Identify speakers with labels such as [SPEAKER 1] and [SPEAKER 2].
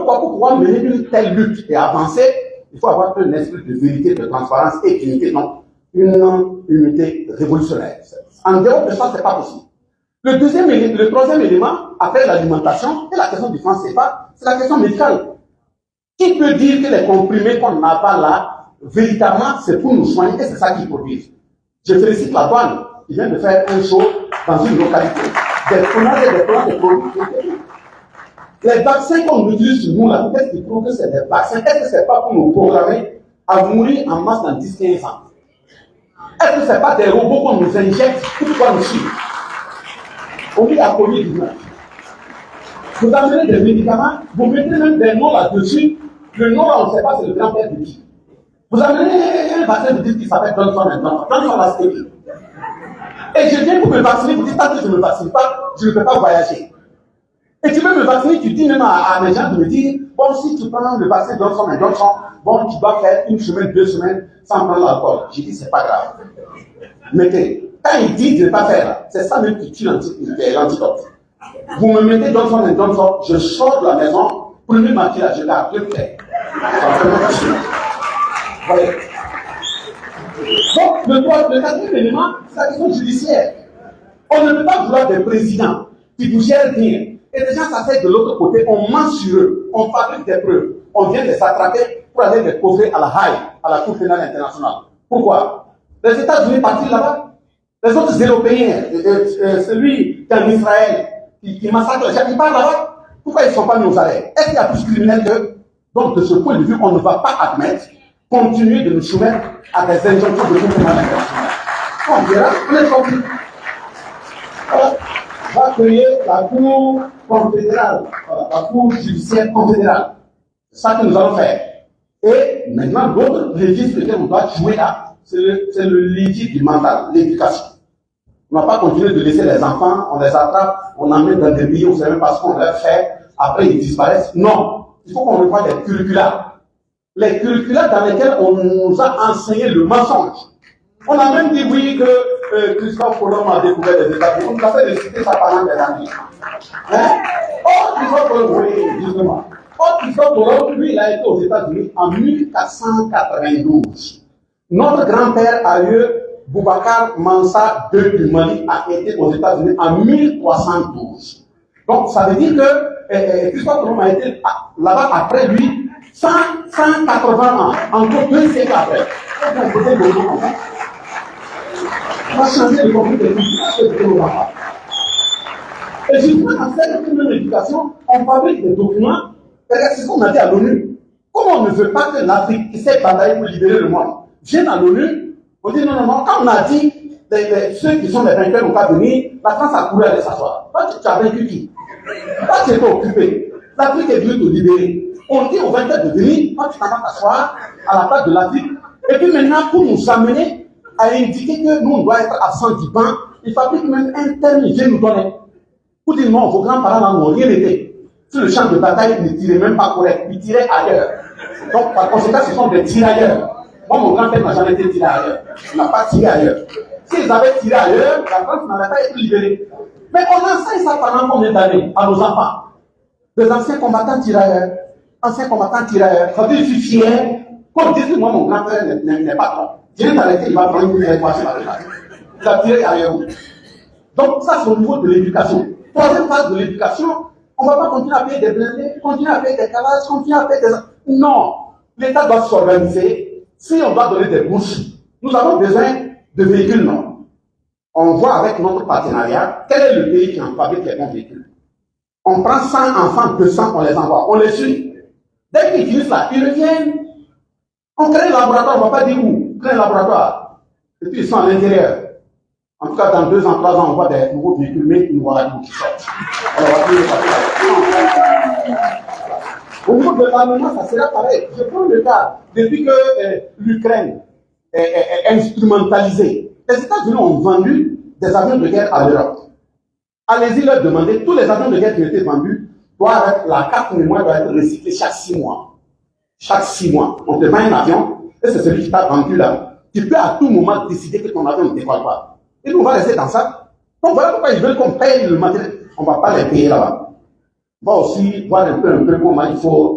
[SPEAKER 1] pourquoi pour pouvoir mener une telle lutte et avancer, il faut avoir un esprit de vérité, de transparence et d'unité, donc une unité révolutionnaire. En dehors de ça, ce n'est pas possible. Le troisième élément, après l'alimentation et la question du franc CFA, c'est la question médicale. Qui peut dire que les comprimés qu'on n'a pas là, véritablement, c'est pour nous soigner et c'est ça qu'ils produisent? Je félicite la douane qui vient de faire un show dans une localité. Des plans et des plans de produits. Les vaccins qu'on utilise sur nous, là, qu'est-ce qui prouve que c'est des vaccins? Est-ce que ce n'est pas pour nous programmer à mourir en masse dans 10-15 ans? Est-ce que ce n'est pas des robots qu'on nous injecte pour pouvoir nous suivre? On dit à Covid-19. Vous amenez des médicaments, vous mettez même des noms là-dessus. Le nom là, on ne sait pas, c'est le grand-père de qui. Vous amenez un vaccin de qui s'appelle Johnson & Johnson. Johnson va se payer. Et je viens pour me vacciner, vous dites, tant que je ne me vaccine pas, je ne peux pas voyager. Et tu veux me vacciner, tu dis même à mes gens de me dire, bon, si tu prends le vaccin Johnson & Johnson, bon, tu dois faire 1 semaine, 2 semaines sans prendre l'alcool. J'ai dit, c'est pas grave. Mettez. Quand il dit de ne pas faire, c'est ça même qui tue l'antidote. Vous me mettez Johnson & Johnson, je sors de la maison, premier maquillage, je garde, je le fais. Voyez. Donc, le quatrième élément, c'est la question judiciaire. On ne peut pas vouloir des présidents qui vous gèrent bien. Et les gens s'asseyent de l'autre côté, on ment sur eux, on fabrique des preuves, on vient les attraper pour aller les poser à la Haye, à la Cour pénale internationale. Pourquoi? Les États-Unis partent là-bas. Les autres Européens, celui qui est en Israël, qui massacre les gens, ils partent là-bas. Pourquoi ils ne sont pas mis aux arrêts? Est-ce qu'il y a plus criminels qu'eux? Donc, de ce point de vue, on ne va pas admettre, continuer de nous soumettre à des injonctions de Cour pénale internationale. On verra, on est compris. Voilà. On va créer la Cour confédérale, la Cour judiciaire confédérale. C'est ça que nous allons faire. Et maintenant, l'autre registre que on doit jouer là, c'est le litige du mental, l'éducation. On ne va pas continuer de laisser les enfants, on les attrape, on emmène dans des pays, on ne sait même pas ce qu'on leur fait, après ils disparaissent. Non, il faut qu'on revoie les curricula. Les curricula dans lesquels on nous a enseigné le mensonge. On a même dit oui que Christophe Colomb a découvert les États-Unis. On nous a fait de citer ça pendant des années. Hein? Oh, Christophe Colomb, oui, justement. Oh, Christophe Colomb, lui, il a été aux États-Unis en 1492. Notre grand-père aïeux, Boubacar Mansa II du Mali, a été aux États-Unis en 1312. Donc, ça veut dire que Christophe Colomb a été là-bas après lui 180 ans, encore 2 siècles après. On va changer le contenu de l'éducation. Et justement, dans cette même éducation, on fabrique des documents. C'est ce qu'on a dit à l'ONU. Comment on ne veut pas que l'Afrique, qui s'est bataillée pour libérer le monde, vienne à l'ONU? On dit non, non, non. Quand on a dit ceux qui sont les vainqueurs n'ont pas venir, la France a couru à aller s'asseoir. Toi, tu as vaincu qui? Toi, tu étais occupé. L'Afrique est venue te libérer. On dit aux vainqueurs de venir, toi, tu t'en vas t'asseoir à la place de l'Afrique. Et puis maintenant, pour nous amener à indiquer que nous, on doit être absents du banc, il fabrique même un terme, il vient nous donner. Pour dire non, vos grands-parents là n'ont rien été. Sur le champ de bataille, ils ne tiraient même pas correct, ils tiraient ailleurs. Donc, par conséquent, ce sont des tirailleurs. Moi, mon grand-père n'a jamais été tiré ailleurs. Il n'a pas tiré ailleurs. S'ils avaient tiré ailleurs, la France n'allait pas être libérée. Mais on enseigne ça pendant combien d'années à nos enfants? Des anciens combattants tirailleurs. Anciens combattants tirailleurs. Ça veut dire, je suis fier. Comme dit que moi, mon grand-père n'est pas trop. Viens t'arrêter, il va prendre une équation par là. Il a tiré ailleurs. Donc, ça, c'est au niveau de l'éducation. Troisième phase de l'éducation, on ne va pas continuer à payer des blindés, continuer à payer des calages, continuer à payer des... Non. L'État doit s'organiser. Si on doit donner des bourses, nous avons besoin de véhicules, non. On voit avec notre partenariat quel est le pays qui en fabrique les bons véhicules. On prend 100 enfants, 200, on les envoie, on les suit. Dès qu'ils finissent là, ils reviennent. On crée un laboratoire, on ne va pas dire où. On crée un laboratoire. Et puis ils sont à l'intérieur. En tout cas, dans 2 ans, 3 ans, on voit des nouveaux véhicules, mais une voiture qui sortent. Au niveau de l'armement, ça sera pareil. Je prends le cas, depuis que l'Ukraine est instrumentalisée, les États-Unis ont vendu des avions de guerre à l'Europe. Allez-y leur demander, tous les avions de guerre qui ont été vendus, la carte mémoire doit être recyclée chaque 6 mois. Chaque 6 mois, on te vend un avion, et c'est celui qui t'a vendu là. Tu peux à tout moment décider que ton avion ne décolle pas. Et nous, on va rester dans ça. Donc voilà pourquoi ils veulent qu'on paye le matériel. On ne va pas les payer là-bas. va aussi voir un peu comment il faut